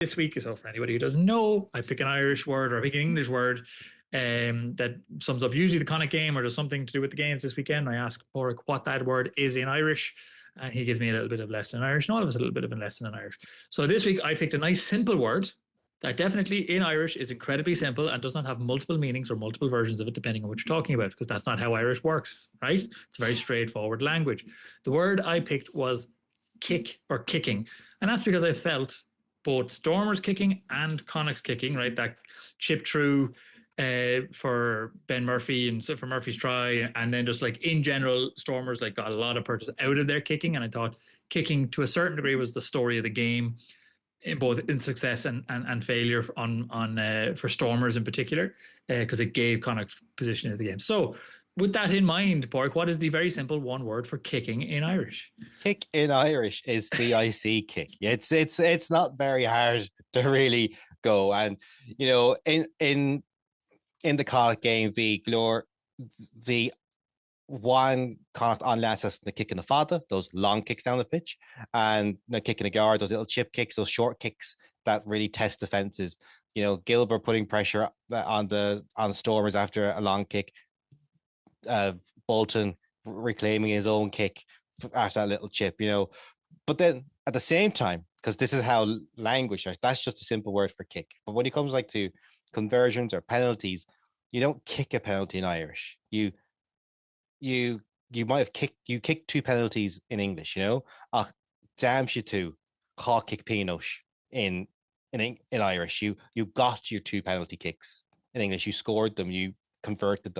This week. So for anybody who doesn't know, I pick an Irish word or I pick an English word that sums up usually the Connacht game or there's something to do with the games this weekend. I ask Porrick what that word is in Irish, and he gives me a little bit of lesson in Irish, and all of us a little bit of a lesson in Irish. So this week I picked a nice simple word that definitely in Irish is incredibly simple and does not have multiple meanings or multiple versions of it depending on what you're talking about, because that's not how Irish works, right? It's a very straightforward language. The word I picked was kick or kicking, and that's because I felt both Stormers kicking and Connacht's kicking, right? That chip through for Ben Murphy and for Murphy's try, and then just like in general, Stormers like got a lot of purchase out of their kicking, and I thought kicking to a certain degree was the story of the game, in both in success and failure on for Stormers in particular, because it gave Connacht position of the game. So with that in mind, Pork, what is the very simple one word for kicking in Irish? Kick in Irish is CIC kick. It's not very hard to really go. And in the Connacht game, the one Connacht on last us the kick in the fada, those long kicks down the pitch, and the kick in the guard, those little chip kicks, those short kicks that really test defenses. Gilbert putting pressure on Stormers after a long kick, Bolton reclaiming his own kick after that little chip, But then at the same time, because this is how language starts, that's just a simple word for kick. But when it comes like to conversions or penalties, you don't kick a penalty in Irish. You might have kicked two penalties in English, damn you two, call kick Pinosh in Irish. You got your two penalty kicks in English. You scored them, you converted them.